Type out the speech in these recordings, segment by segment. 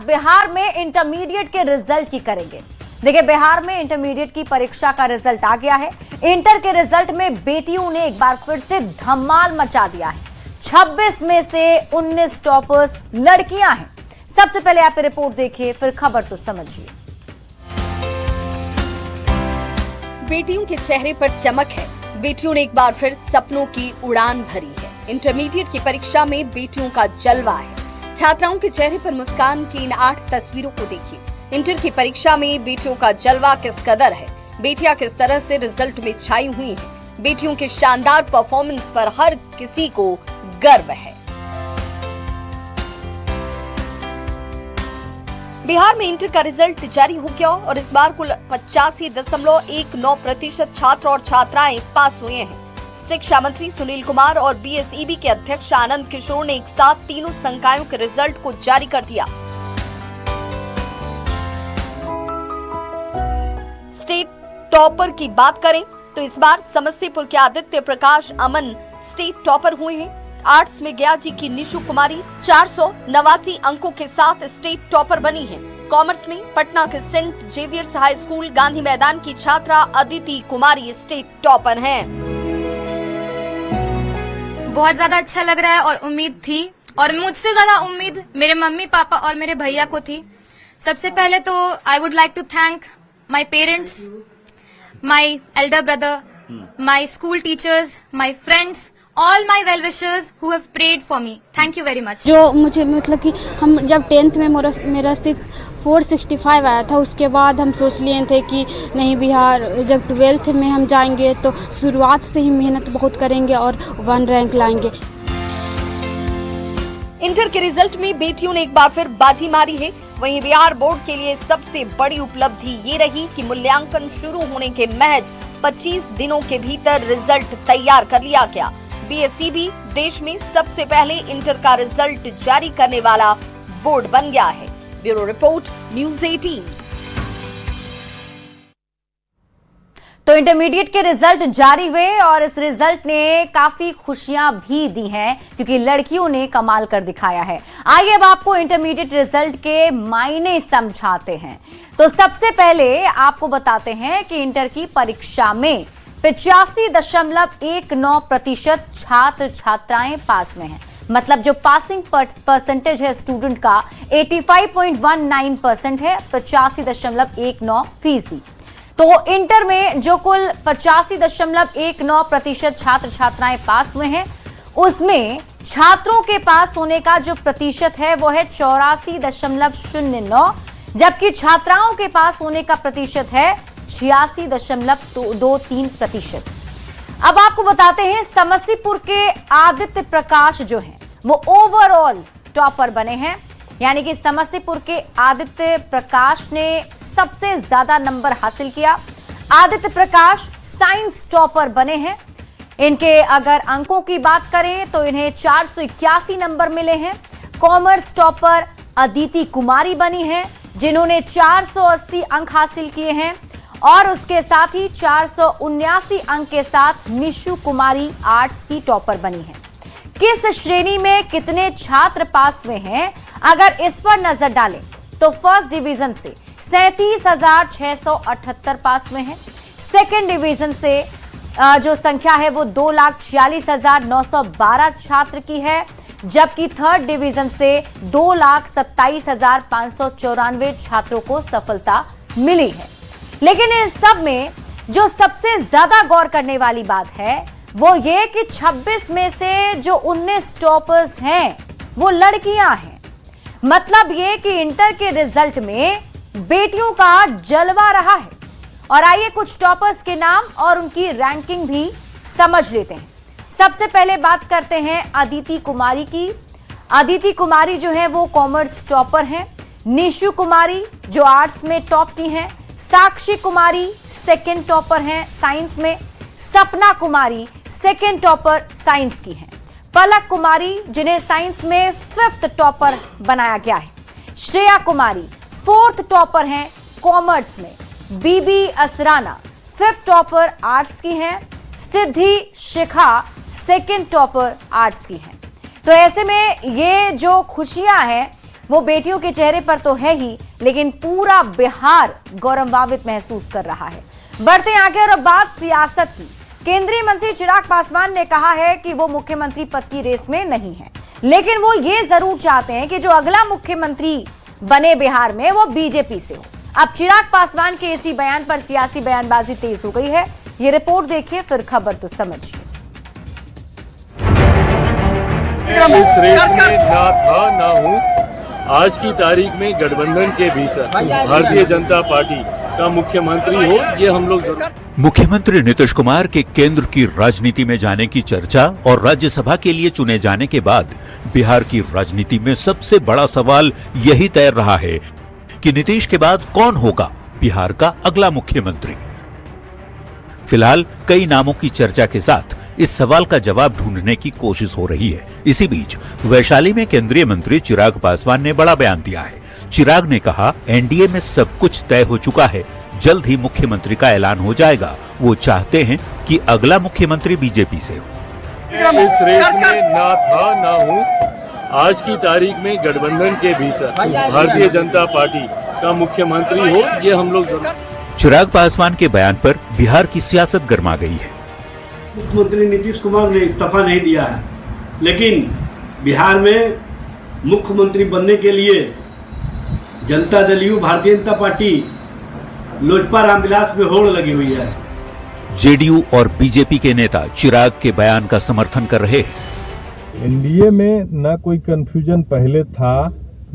बिहार में इंटरमीडिएट के रिजल्ट की करेंगे। देखिए, बिहार में इंटरमीडिएट की परीक्षा का रिजल्ट आ गया है। इंटर के रिजल्ट में बेटियों ने एक बार फिर से धमाल मचा दिया है। 26 में से 19 टॉपर्स लड़कियां हैं। सबसे पहले आप रिपोर्ट देखिए, फिर खबर तो समझिए। बेटियों के चेहरे पर चमक है। बेटियों ने एक बार फिर सपनों की उड़ान भरी है। इंटरमीडिएट की परीक्षा में बेटियों का जलवा है। छात्राओं के चेहरे पर मुस्कान की इन 8 तस्वीरों को देखिए। इंटर की परीक्षा में बेटियों का जलवा किस कदर है। बेटियां किस तरह से रिजल्ट में छाई हुई हैं। बेटियों के शानदार परफॉर्मेंस पर हर किसी को गर्व है। बिहार में इंटर का रिजल्ट जारी हो गया और इस बार कुल 85.19% छात्र और छात्राएं पास हुए हैं। शिक्षा मंत्री सुनील कुमार और बीएसईबी के अध्यक्ष आनंद किशोर ने एक साथ तीनों संकायों के रिजल्ट को जारी कर दिया। स्टेट टॉपर की बात करें तो इस बार समस्तीपुर के आदित्य प्रकाश अमन स्टेट टॉपर हुए हैं। आर्ट्स में गया जी की निशु कुमारी 489 अंकों के साथ स्टेट टॉपर बनी है। कॉमर्स में पटना के saint Xavier's high school Gandhi Maidan की छात्रा अदिति कुमारी स्टेट टॉपर हैं। बहुत ज्यादा अच्छा लग रहा है और उम्मीद थी, और मुझसे ज्यादा उम्मीद मेरे मम्मी पापा और मेरे भैया को थी। सबसे पहले तो I would like to thank my parents, my elder brother, my school teachers, my friends, all my well wishers who have prayed for me. Thank you very much. जो मुझे मतलब कि हम जब 10th में मेरा 465 आया था, उसके बाद हम सोच लिए थे कि नहीं, बिहार जब 12th में हम जाएंगे तो शुरुआत से ही मेहनत बहुत करेंगे और 1 रैंक लाएंगे। इंटर के रिजल्ट में बेटियों ने एक बार फिर बाजी मारी है। वहीं बिहार बोर्ड के लिए सबसे बड़ी उपलब्धि ये रही कि मूल्यांकन शुरू होने के महज 25 दिनों के भीतर रिजल्ट तैयार कर लिया गया। बीएसईबी देश में सबसे पहले इंटर का रिजल्ट जारी करने वाला बोर्ड बन गया है। Bureau report, news 18। तो इंटरमीडिएट के रिजल्ट जारी हुए और इस रिजल्ट ने काफी खुशियां भी दी हैं, क्योंकि लड़कियों ने कमाल कर दिखाया है। आइए अब आपको इंटरमीडिएट रिजल्ट के मायने समझाते हैं। तो सबसे पहले आपको बताते हैं कि इंटर की परीक्षा में 85.19% छात्र छात्राएं पास में हैं। मतलब जो पासिंग परसेंटेज है स्टूडेंट का 85.19% है, 85.19%। तो इंटर में जो कुल 85.19% छात्र छात्राएं पास हुए हैं, उसमें छात्रों के पास होने का जो प्रतिशत है वो है 84.09, जबकि छात्राओं के पास होने का प्रतिशत है 86.23%। अब आपको बताते हैं, समस्तीपुर के आदित्य प्रकाश जो हैं वो ओवरऑल टॉपर बने हैं। यानी कि समस्तीपुर के आदित्य प्रकाश ने सबसे ज्यादा नंबर हासिल किया। आदित्य प्रकाश साइंस टॉपर बने हैं। इनके अगर अंकों की बात करें तो इन्हें 481 नंबर मिले हैं। कॉमर्स टॉपर अदिति कुमारी बनी हैं, जिन्होंने 480 अंक हासिल किए हैं। और उसके साथ ही 479 अंक के साथ निशु कुमारी आर्ट्स की टॉपर बनी है। किस श्रेणी में कितने छात्र पास हुए हैं, अगर इस पर नजर डालें तो फर्स्ट डिवीजन से 37,678 पास हुए हैं। सेकंड डिवीजन से जो संख्या है वो 2,46,912 छात्र की है, जबकि थर्ड डिवीजन से 2,27,594 छात्रों को सफलता मिली है। लेकिन इस सब में जो सबसे ज्यादा गौर करने वाली बात है वो ये कि 26 में से जो 19 टॉपर्स हैं वो लड़कियां हैं। मतलब ये कि इंटर के रिजल्ट में बेटियों का जलवा रहा है। और आइए कुछ टॉपर्स के नाम और उनकी रैंकिंग भी समझ लेते हैं। सबसे पहले बात करते हैं अदिति कुमारी की। अदिति कुमारी जो है वो कॉमर्स टॉपर हैं। निशु कुमारी जो आर्ट्स में टॉप की हैं। साक्षी कुमारी सेकंड टॉपर हैं साइंस में। Sapna Kumari second topper science की हैं। पलक कुमारी जिन्हें साइंस में 5th टॉपर बनाया गया है। श्रेया कुमारी 4th टॉपर हैं कॉमर्स में। बीबी असराना 5th टॉपर आर्ट्स की हैं। सिद्धि शिखा सेकंड टॉपर आर्ट्स की हैं। तो ऐसे में ये जो खुशियां हैं वो बेटियों के चेहरे पर तो है ही, लेकिन पूरा बिहार गौरवान्वित महसूस कर रहा है। बढ़ते आगे और अब बात सियासत की। केंद्रीय मंत्री चिराग पासवान ने कहा है कि वो मुख्यमंत्री पद की रेस में नहीं है, लेकिन वो ये जरूर चाहते हैं कि जो अगला मुख्यमंत्री बने बिहार में वो बीजेपी से हो। अब चिराग पासवान के इसी बयान पर सियासी बयानबाजी तेज हो गई है। ये रिपोर्ट देखिए, फिर खबर तो समझिए। इस रेस में ना था ना हूं। आज की तारीख में गठबंधन के भीतर भारतीय जनता पार्टी का मुख्यमंत्री हो, ये हम लोग जरूर। मुख्यमंत्री नीतीश कुमार के केंद्र की राजनीति में जाने की चर्चा और राज्यसभा के लिए चुने जाने के बाद बिहार की राजनीति में सबसे बड़ा सवाल यही तैर रहा है कि नीतीश के बाद कौन होगा बिहार का अगला मुख्यमंत्री। फिलहाल कई नामों की चर्चा के साथ इस सवाल का जवाब ढूंढने की कोशिश हो रही है। इसी बीच वैशाली में केंद्रीय मंत्री चिराग पासवान ने बड़ा बयान दिया है। चिराग ने कहा, एनडीए में सब कुछ तय हो चुका है, जल्द ही मुख्यमंत्री का ऐलान हो जाएगा। वो चाहते हैं कि अगला मुख्यमंत्री बीजेपी से हो। इस रेस में ना था ना हूं। आज की तारीख में गठबंधन के भीतर भारतीय जनता पार्टी का मुख्यमंत्री हो, ये हम लोग जरूर। चिराग पासवान के बयान पर बिहार की सियासत गर्मा गई है। मुख्यमंत्री नीतीश कुमार ने इस्तीफा नहीं दिया है, लेकिन बिहार में मुख्यमंत्री बनने के लिए जनता दल यू भारतीय जनता पार्टी लोजपा रामविलास में होड़ लगी हुई है। जेडीयू और बीजेपी के नेता चिराग के बयान का समर्थन कर रहे हैं। एनडीए में न कोई कंफ्यूजन पहले था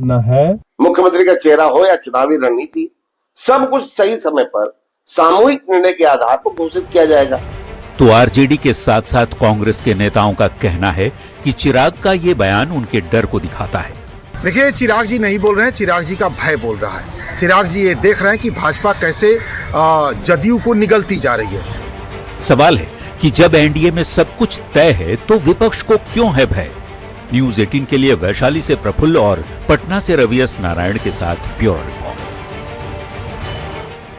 न है। मुख्यमंत्री का चेहरा हो या चुनावी रणनीति, सब कुछ सही समय पर सामूहिक निर्णय के आधार पर घोषित किया जाएगा। तो आरजेडी के साथ साथ कांग्रेस के नेताओं का कहना है कि चिराग का ये बयान उनके डर को दिखाता है। देखिए, चिराग जी नहीं बोल रहे हैं, चिराग जी का भय बोल रहा है। चिराग जी ये देख रहे हैं कि भाजपा कैसे जदयू को निगलती जा रही है। सवाल है कि जब एनडीए में सब कुछ तय है तो विपक्ष को क्यों है भय। न्यूज 18 के लिए वैशाली से प्रफुल्ल और पटना से रवि एस नारायण के साथ ब्यूरो रिपोर्ट।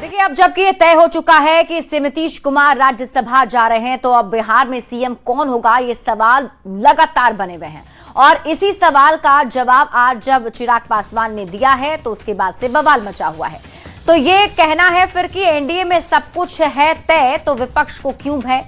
देखिए, अब जबकि ये तय हो चुका है कि नीतीश कुमार राज्यसभा जा रहे हैं, तो अब बिहार में सीएम कौन होगा, ये सवाल लगातार बने हुए हैं। और इसी सवाल का जवाब आज जब चिराग पासवान ने दिया है तो उसके बाद से बवाल मचा हुआ है। तो ये कहना है फिर कि एनडीए में सब कुछ है तय, तो विपक्ष को क्यों भय।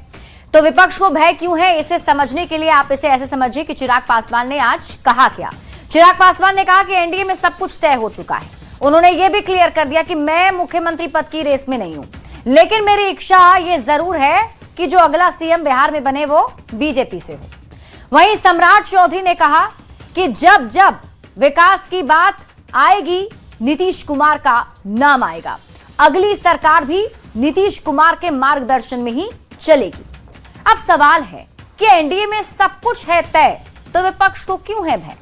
तो विपक्ष को भय क्यों है, इसे समझने के लिए आप इसे ऐसे समझिए कि चिराग पासवान ने आज कहा क्या। चिराग पासवान ने कहा कि एनडीए में सब कुछ तय हो चुका है। उन्होंने ये भी क्लियर कर दिया कि मैं मुख्यमंत्री पद की रेस में नहीं हूं, लेकिन मेरी इच्छा ये जरूर है कि जो अगला सीएम बिहार में बने वो बीजेपी से हो। वहीं सम्राट चौधरी ने कहा कि जब जब विकास की बात आएगी नीतीश कुमार का नाम आएगा, अगली सरकार भी नीतीश कुमार के मार्गदर्शन में ही चलेगी। अब सवाल है कि एनडीए में सब कुछ है तय, तो विपक्ष को क्यों है भय।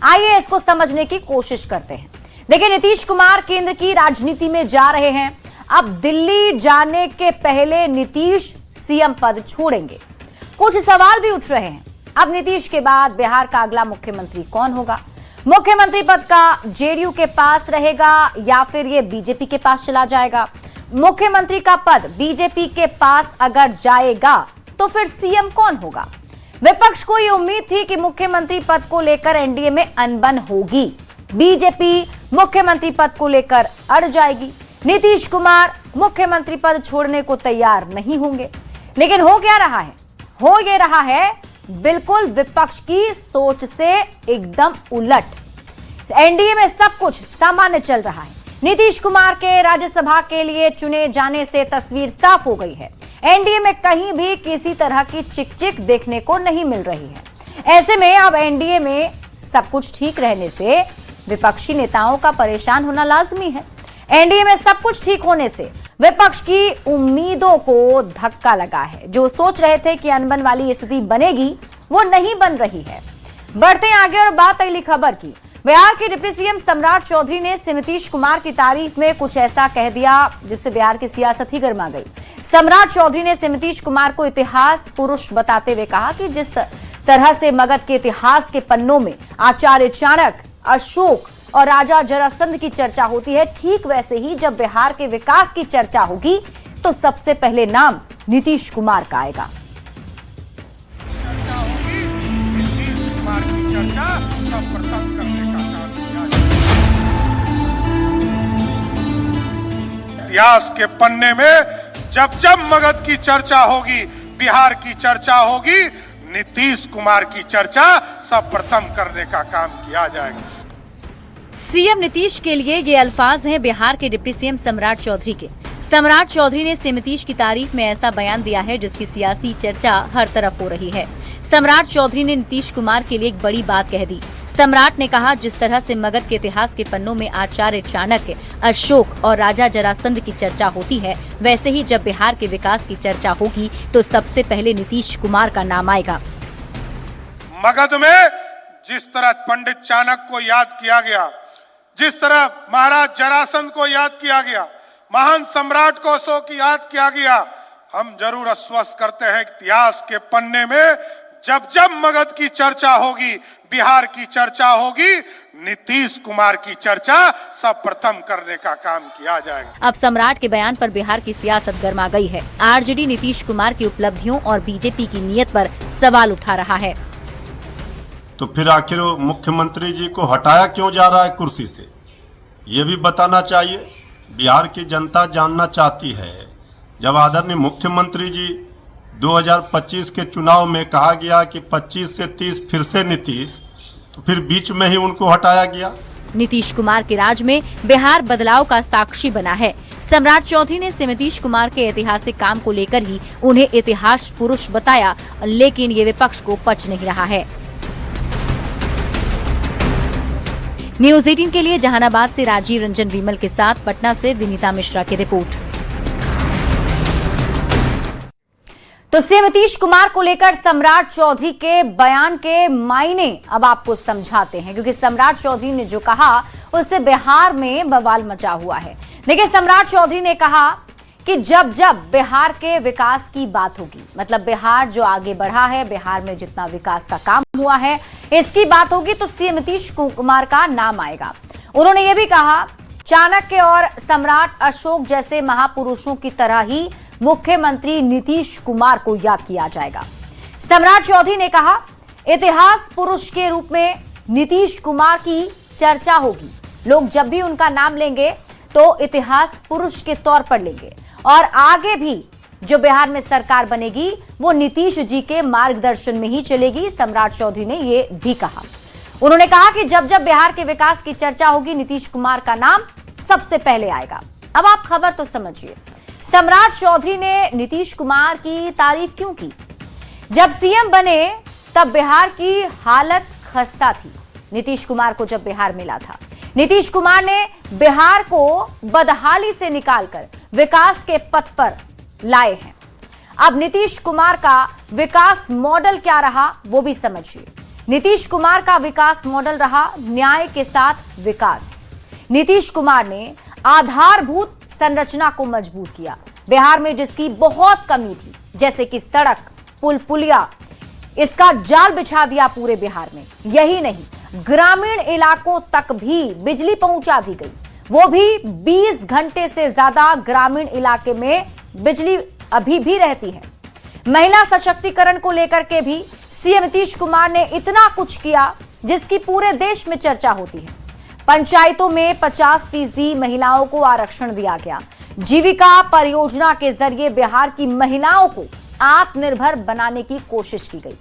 आइए इसको समझने की कोशिश करते हैं। देखिए, नीतीश कुमार केंद्र की राजनीति में जा रहे हैं। अब दिल्ली जाने के पहले नीतीश सीएम पद छोड़ेंगे। कुछ सवाल भी उठ रहे हैं। अब नीतीश के बाद बिहार का अगला मुख्यमंत्री कौन होगा। मुख्यमंत्री पद का जेडीयू के पास रहेगा या फिर ये बीजेपी के पास चला जाएगा। मुख्यमंत्री का पद बीजेपी के पास अगर जाएगा तो फिर सीएम कौन होगा। विपक्ष को ये उम्मीद थी कि मुख्यमंत्री पद को लेकर एनडीए में अनबन होगी, बीजेपी मुख्यमंत्री पद को लेकर अड़ जाएगी, नीतीश कुमार मुख्यमंत्री पद छोड़ने को तैयार नहीं होंगे। लेकिन हो क्या रहा है, हो ये रहा है बिल्कुल विपक्ष की सोच से एकदम उलट। एनडीए में सब कुछ सामान्य चल रहा है। नीतीश कुमार के राज्यसभा के लिए चुने जाने से तस्वीर साफ हो गई है। एनडीए में कहीं भी किसी तरह की चिक-चिक देखने को नहीं मिल रही है। ऐसे में अब एनडीए में सब कुछ ठीक रहने से विपक्षी नेताओं का परेशान होना लाजमी है। एनडीए में सब कुछ ठीक होने से विपक्ष की उम्मीदों को धक्का लगा है। जो सोच रहे थे कि अनबन वाली स्थिति बनेगी, वो नहीं बन रही है। बढ़ते आगे और बात अगली खबर की। बिहार के डिप्टी सीएम सम्राट चौधरी ने नीतीश कुमार की तारीफ में कुछ ऐसा कह दिया जिससे बिहार की सियासत ही गर्मा गई। सम्राट चौधरी ने नीतीश कुमार को इतिहास पुरुष बताते हुए कहा कि जिस तरह से मगध के इतिहास के पन्नों में आचार्य चाणक्य, अशोक और राजा जरासंध की चर्चा होती है, ठीक वैसे ही जब बिहार के विकास की चर्चा होगी तो सबसे पहले नाम नीतीश कुमार का आएगा। इतिहास के पन्ने में जब जब मगध की चर्चा होगी, बिहार की चर्चा होगी, नीतीश कुमार की चर्चा सर्वप्रथम करने का काम किया जाएगा। सीएम नीतीश के लिए ये अल्फाज हैं बिहार के डिप्टी सीएम सम्राट चौधरी के। सम्राट चौधरी ने सीएम नीतीश की तारीफ में ऐसा बयान दिया है जिसकी सियासी चर्चा हर तरफ हो रही है। सम्राट चौधरी ने नीतीश कुमार के लिए एक बड़ी बात कह दी। सम्राट ने कहा, जिस तरह से मगध के इतिहास के पन्नों में आचार्य चाणक्य, अशोक और राजा जरासंध की चर्चा होती है, वैसे ही जब बिहार के विकास की चर्चा होगी तो सबसे पहले नीतीश कुमार का नाम आएगा। मगध में जिस तरह पंडित चाणक्य को याद किया गया, जिस तरह महाराज जरासंध को याद किया गया, महान सम्राट को अशोक याद किया गया, हम जरूर आश्वस्त करते हैं इतिहास के पन्ने में जब जब मगध की चर्चा होगी, बिहार की चर्चा होगी, नीतीश कुमार की चर्चा सर्वप्रथम करने का काम किया जाएगा। अब सम्राट के बयान पर बिहार की सियासत गर्मा गई है। आरजेडी नीतीश कुमार की उपलब्धियों और बीजेपी की नीयत पर सवाल उठा रहा है। तो फिर आखिर मुख्यमंत्री जी को हटाया क्यों जा रहा है कुर्सी से, ये भी बताना चाहिए। बिहार की जनता जानना चाहती है। जब आदरणीय मुख्यमंत्री जी 2025 के चुनाव में कहा गया कि 25 से 30 फिर से नीतीश, तो फिर बीच में ही उनको हटाया गया। नीतीश कुमार के राज में बिहार बदलाव का साक्षी बना है। सम्राट चौधरी ने सीएम नीतीश कुमार के ऐतिहासिक काम को लेकर ही उन्हें इतिहास पुरुष बताया, लेकिन ये विपक्ष को पच नहीं रहा है। न्यूज़ 18 के लिए जहानाबाद से राजीव रंजन विमल के साथ पटना से विनीता मिश्रा की रिपोर्ट। तो सीएम नीतीश कुमार को लेकर सम्राट चौधरी के बयान के मायने अब आपको समझाते हैं, क्योंकि सम्राट चौधरी ने जो कहा उससे बिहार में बवाल मचा हुआ है। देखिए, सम्राट चौधरी ने कहा कि जब जब बिहार के विकास की बात होगी, मतलब बिहार जो आगे बढ़ा है, बिहार में जितना विकास का काम हुआ है, इसकी बात होगी तो सीएम नीतीश कुमार का नाम आएगा। उन्होंने ये भी कहा, चाणक्य और सम्राट अशोक जैसे महापुरुषों की तरह ही मुख्यमंत्री नीतीश कुमार को याद किया जाएगा। सम्राट चौधरी ने कहा, इतिहास पुरुष के रूप में नीतीश कुमार की चर्चा होगी। लोग जब भी उनका नाम लेंगे तो इतिहास पुरुष के तौर पर लेंगे, और आगे भी जो बिहार में सरकार बनेगी वो नीतीश जी के मार्गदर्शन में ही चलेगी। सम्राट चौधरी ने ये भी कहा। उन्होंने कहा कि जब जब बिहार के विकास की चर्चा होगी, नीतीश कुमार का नाम सबसे पहले आएगा। अब आप खबर तो समझिए, सम्राट चौधरी ने नीतीश कुमार की तारीफ क्यों की? जब सीएम बने तब बिहार की हालत खस्ता थी। नीतीश कुमार को जब बिहार मिला था, नीतीश कुमार ने बिहार को बदहाली से निकालकर विकास के पथ पर लाए हैं। अब नीतीश कुमार का विकास मॉडल क्या रहा वो भी समझिए। नीतीश कुमार का विकास मॉडल रहा न्याय के साथ विकास। नीतीश कुमार ने आधारभूत संरचना को मजबूत किया। बिहार में जिसकी बहुत कमी थी, जैसे कि सड़क, पुल, पुलिया, इसका जाल बिछा दिया पूरे बिहार में। यही नहीं, ग्रामीण इलाकों तक भी बिजली पहुंचा दी गई, वो भी 20 घंटे से ज्यादा ग्रामीण इलाके में बिजली अभी भी रहती है। महिला सशक्तिकरण को लेकर के भी सीएम नीतीश कुमार ने इतना कुछ किया जिसकी पूरे देश में चर्चा होती है। पंचायतों में 50% महिलाओं को आरक्षण दिया गया। जीविका परियोजना के जरिए बिहार की महिलाओं को आत्मनिर्भर बनाने की कोशिश की गई।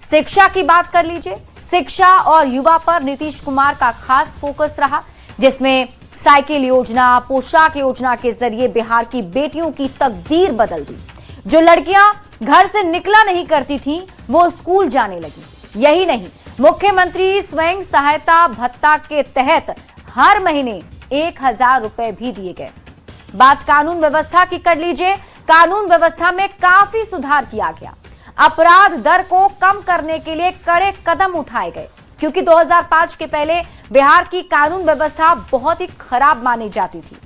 शिक्षा की बात कर लीजिए, शिक्षा और युवा पर नीतीश कुमार का खास फोकस रहा, जिसमें साइकिल योजना, पोशाक योजना के जरिए बिहार की बेटियों की तकदीर बदल दी। जो लड़कियां घर से निकला नहीं करती थी वो स्कूल जाने लगी। यही नहीं, मुख्यमंत्री स्वयं सहायता भत्ता के तहत हर महीने 1000 रुपए भी दिए गए। बात कानून व्यवस्था की कर लीजिए, कानून व्यवस्था में काफी सुधार किया गया। अपराध दर को कम करने के लिए कड़े कदम उठाए गए, क्योंकि 2005 के पहले बिहार की कानून व्यवस्था बहुत ही खराब मानी जाती थी।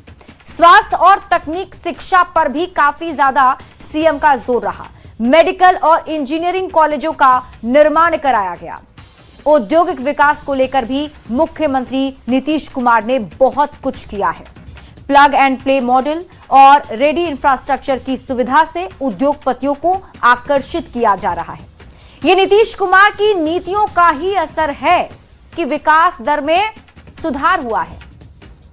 स्वास्थ्य और तकनीक शिक्षा पर भी काफी ज्यादा सीएम का जोर रहा। मेडिकल और इंजीनियरिंग कॉलेजों का निर्माण कराया गया। औद्योगिक विकास को लेकर भी मुख्यमंत्री नीतीश कुमार ने बहुत कुछ किया है। प्लग एंड प्ले मॉडल और रेडी इंफ्रास्ट्रक्चर की सुविधा से उद्योगपतियों को आकर्षित किया जा रहा है। ये नीतीश कुमार की नीतियों का ही असर है कि विकास दर में सुधार हुआ है।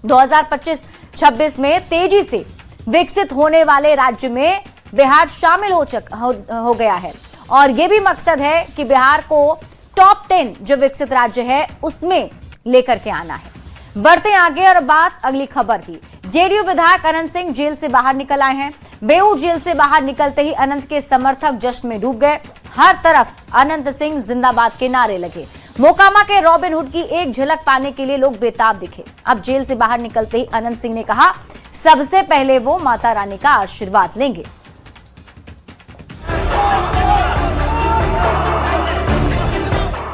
2025-26 में तेजी से विकसित होने वाले राज्य में बिहार शामिल हो गया है और यह भी मकसद है कि बिहार को टॉप 10 जो विकसित राज्य है उसमें लेकर के आना है। बढ़ते आगे और बात अगली खबर की। जेडीयू विधायक अनंत सिंह जेल से बाहर निकल आए हैं। बेऊर जेल से बाहर निकलते ही अनंत के समर्थक जश्न में डूब गए। हर तरफ अनंत सिंह जिंदाबाद के नारे लगे। मोकामा के रॉबिन हुड की एक झलक पाने के लिए लोग बेताब दिखे। अब जेल से बाहर निकलते ही अनंत सिंह ने कहा सबसे पहले वो माता रानी का आशीर्वाद लेंगे।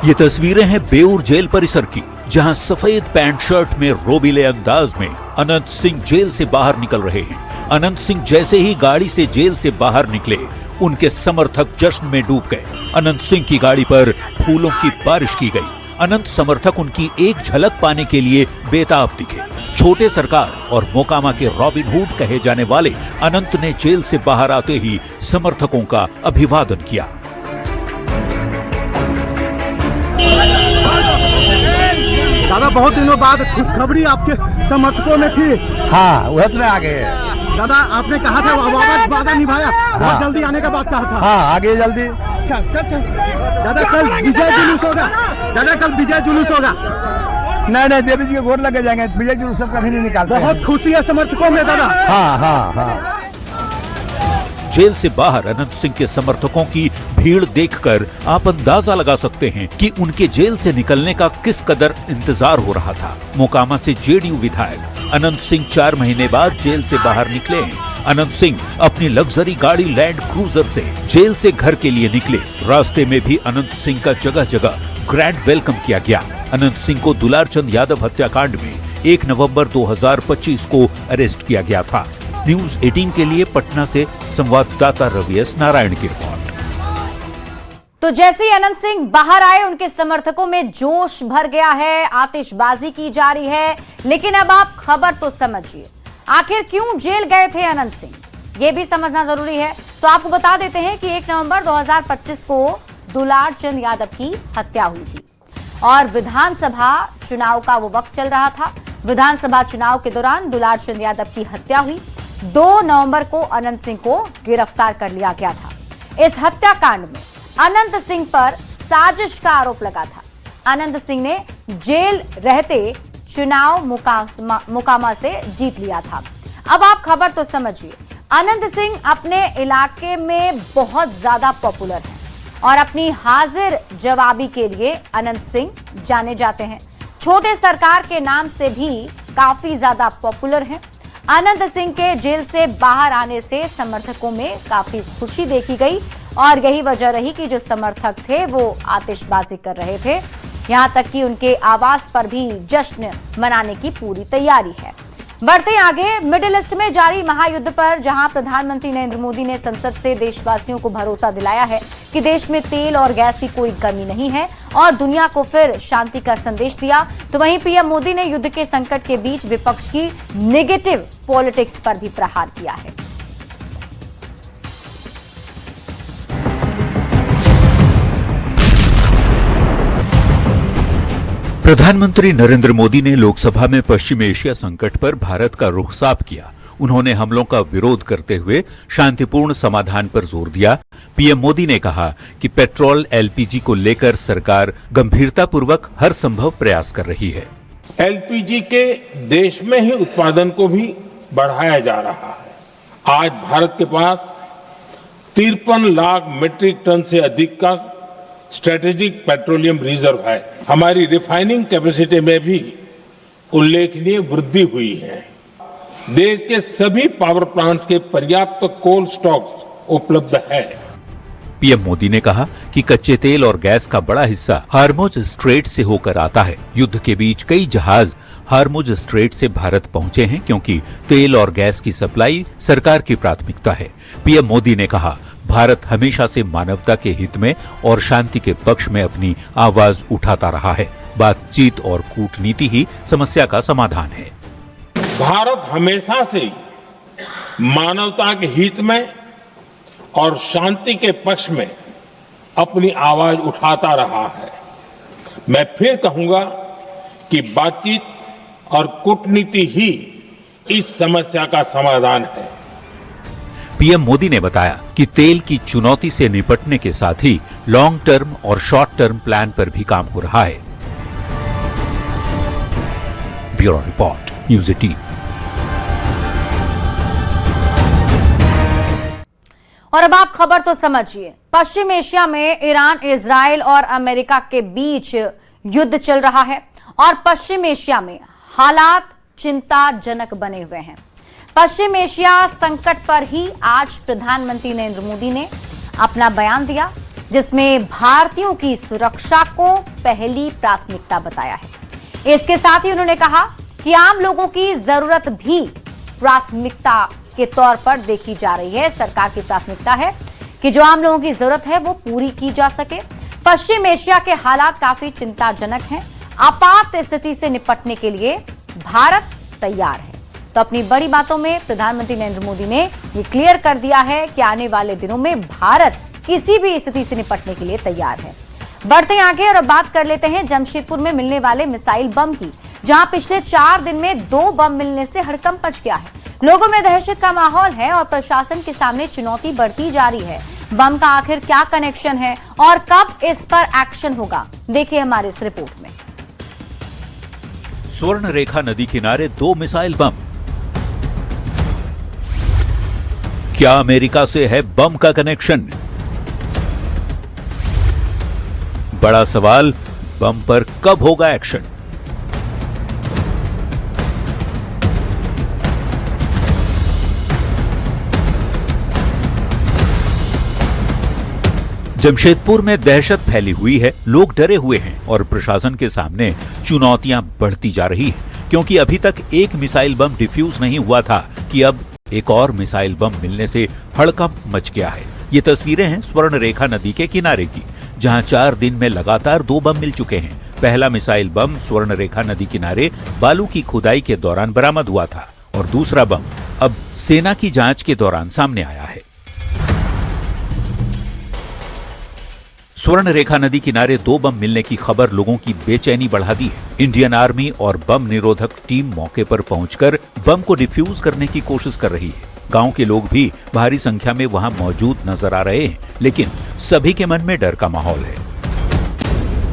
ये तस्वीरें हैं बेऊर जेल परिसर की, जहां सफेद पैंट शर्ट में रोबीले अंदाज में अनंत सिंह जेल से बाहर निकल रहे हैं। अनंत सिंह जैसे ही गाड़ी से जेल से बाहर निकले, उनके समर्थक जश्न में डूब गए। अनंत सिंह की गाड़ी पर फूलों की बारिश की गई। अनंत समर्थक उनकी एक झलक पाने के लिए बेताब दिखे। छोटे सरकार और मोकामा के रॉबिन हुड कहे जाने वाले अनंत ने जेल से बाहर आते ही समर्थकों का अभिवादन किया। दादा, बहुत दिनों बाद खुशखबरी आपके समर्थकों में थी। हाँ, वह तो आ गए। दादा, आपने कहा था वादा निभाया। बहुत जल्दी आने का बात कहा था। हाँ, आगे जल्दी। चल। दादा, कल विजय जुलूस होगा। दादा, कल विजय जुलूस होगा। नहीं, देवी जी के गोर लगे जाएंगे। विजय जुलूस सब कभी नहीं निकालते। बहुत खुशी है समर्थकों में दादा। हाँ। जेल से बाहर अनंत सिंह के समर्थकों की भीड़ देखकर आप अंदाजा लगा सकते हैं कि उनके जेल से निकलने का किस कदर इंतजार हो रहा था। मोकामा से जेडीयू विधायक अनंत सिंह 4 महीने बाद जेल से बाहर निकले हैं। अनंत सिंह अपनी लग्जरी गाड़ी लैंड क्रूजर से जेल से घर के लिए निकले। रास्ते में भी अनंत सिंह का जगह जगह ग्रैंड वेलकम किया गया। अनंत सिंह को दुलारचंद यादव हत्याकांड में 1 नवंबर 2025 को अरेस्ट किया गया था। न्यूज 18 के लिए पटना से संवाददाता रवि एस नारायण की रिपोर्ट। तो जैसे ही अनंत सिंह बाहर आए, उनके समर्थकों में जोश भर गया है, आतिशबाजी की जा रही है। लेकिन अब आप खबर तो समझिए, आखिर क्यों जेल गए थे अनंत सिंह, ये भी समझना जरूरी है। तो आपको बता देते हैं कि 1 नवंबर 2025 को दुलारचंद यादव की हत्या हुई थी और विधानसभा चुनाव का वो वक्त चल रहा था। विधानसभा चुनाव के दौरान दुलारचंद यादव की हत्या हुई। 2 नवंबर को अनंत सिंह को गिरफ्तार कर लिया गया था। इस हत्याकांड में अनंत सिंह पर साजिश का आरोप लगा था। अनंत सिंह ने जेल रहते चुनाव मोकामा से जीत लिया था। अब आप खबर तो समझिए, अनंत सिंह अपने इलाके में बहुत ज्यादा पॉपुलर है और अपनी हाजिर जवाबी के लिए अनंत सिंह जाने जाते हैं। छोटे सरकार के नाम से भी काफी ज्यादा पॉपुलर हैं। अनंत सिंह के जेल से बाहर आने से समर्थकों में काफी खुशी देखी गई और यही वजह रही कि जो समर्थक थे वो आतिशबाजी कर रहे थे। यहां तक कि उनके आवास पर भी जश्न मनाने की पूरी तैयारी है। बढ़ते आगे, मिडिल ईस्ट में जारी महायुद्ध पर जहां प्रधानमंत्री नरेंद्र मोदी ने संसद से देशवासियों को भरोसा दिलाया है कि देश में तेल और गैस की कोई कमी नहीं है और दुनिया को फिर शांति का संदेश दिया, तो वहीं पीएम मोदी ने युद्ध के संकट के बीच विपक्ष की नेगेटिव पॉलिटिक्स पर भी प्रहार किया है। प्रधानमंत्री नरेंद्र मोदी ने लोकसभा में पश्चिम एशिया संकट पर भारत का रुख साफ किया। उन्होंने हमलों का विरोध करते हुए शांतिपूर्ण समाधान पर जोर दिया। पीएम मोदी ने कहा कि पेट्रोल एलपीजी को लेकर सरकार गंभीरतापूर्वक हर संभव प्रयास कर रही है। एलपीजी के देश में ही उत्पादन को भी बढ़ाया जा रहा है। आज भारत के पास 53 लाख मीट्रिक टन से अधिक का स्ट्रेटेजिक पेट्रोलियम रिजर्व है। हमारी रिफाइनिंग कैपेसिटी में भी उल्लेखनीय वृद्धि हुई है। देश के सभी पावर प्लांट्स के पर्याप्त कोल स्टॉक्स उपलब्ध है। पीएम मोदी ने कहा कि कच्चे तेल और गैस का बड़ा हिस्सा हार्मुज स्ट्रेट से होकर आता है। युद्ध के बीच कई जहाज हार्मुज स्ट्रेट से भारत पहुंचे हैं क्योंकि तेल और गैस की सप्लाई सरकार की प्राथमिकता है। पीएम मोदी ने कहा, भारत हमेशा से मानवता के हित में और शांति के पक्ष में अपनी आवाज उठाता रहा है। बातचीत और कूटनीति ही समस्या का समाधान है। भारत हमेशा से मानवता के हित में और शांति के पक्ष में अपनी आवाज उठाता रहा है। मैं फिर कहूंगा कि बातचीत और कूटनीति ही इस समस्या का समाधान है। पीएम मोदी ने बताया कि तेल की चुनौती से निपटने के साथ ही लॉन्ग टर्म और शॉर्ट टर्म प्लान पर भी काम हो रहा है। Bureau report, news 18। और अब आप खबर तो समझिए। पश्चिम एशिया में ईरान, इजराइल और अमेरिका के बीच युद्ध चल रहा है और पश्चिम एशिया में हालात चिंताजनक बने हुए हैं। पश्चिम एशिया संकट पर ही आज प्रधानमंत्री नरेंद्र मोदी ने अपना बयान दिया, जिसमें भारतीयों की सुरक्षा को पहली प्राथमिकता बताया है। इसके साथ ही उन्होंने कहा कि आम लोगों की जरूरत भी प्राथमिकता के तौर पर देखी जा रही है। सरकार की प्राथमिकता है कि जो आम लोगों की जरूरत है वो पूरी की जा सके। पश्चिम एशिया के हालात काफी चिंताजनक हैं। आपात स्थिति से निपटने के लिए भारत तैयार है। तो अपनी बड़ी बातों में प्रधानमंत्री नरेंद्र मोदी ने ये क्लियर कर दिया है कि आने वाले दिनों में भारत किसी भी स्थिति से निपटने के लिए तैयार है। बढ़ते हैं आगे और अब बात कर लेते हैं जमशेदपुर में मिलने वाले मिसाइल बम की, जहां पिछले 4 दिन में 2 बम मिलने से हड़कंप मच गया है। लोगों में दहशत का माहौल है और प्रशासन के सामने चुनौती बढ़ती जा रही है। बम का आखिर क्या कनेक्शन है और कब इस पर एक्शन होगा, देखिए हमारे इस रिपोर्ट में। स्वर्ण रेखा नदी किनारे 2 मिसाइल बम। क्या अमेरिका से है बम का कनेक्शन? बड़ा सवाल, बम पर कब होगा एक्शन? जमशेदपुर में दहशत फैली हुई है, लोग डरे हुए हैं और प्रशासन के सामने चुनौतियां बढ़ती जा रही हैं, क्योंकि अभी तक एक मिसाइल बम डिफ्यूज नहीं हुआ था कि अब एक और मिसाइल बम मिलने से हड़कंप मच गया है। ये तस्वीरें हैं स्वर्ण रेखा नदी के किनारे की, जहां 4 दिन में लगातार 2 बम मिल चुके हैं। पहला मिसाइल बम स्वर्ण रेखा नदी किनारे बालू की खुदाई के दौरान बरामद हुआ था और दूसरा बम अब सेना की जांच के दौरान सामने आया है। स्वर्ण रेखा नदी किनारे 2 बम मिलने की खबर लोगों की बेचैनी बढ़ा दी है। इंडियन आर्मी और बम निरोधक टीम मौके पर पहुंचकर बम को डिफ्यूज करने की कोशिश कर रही है। गांव के लोग भी भारी संख्या में वहां मौजूद नजर आ रहे हैं, लेकिन सभी के मन में डर का माहौल है।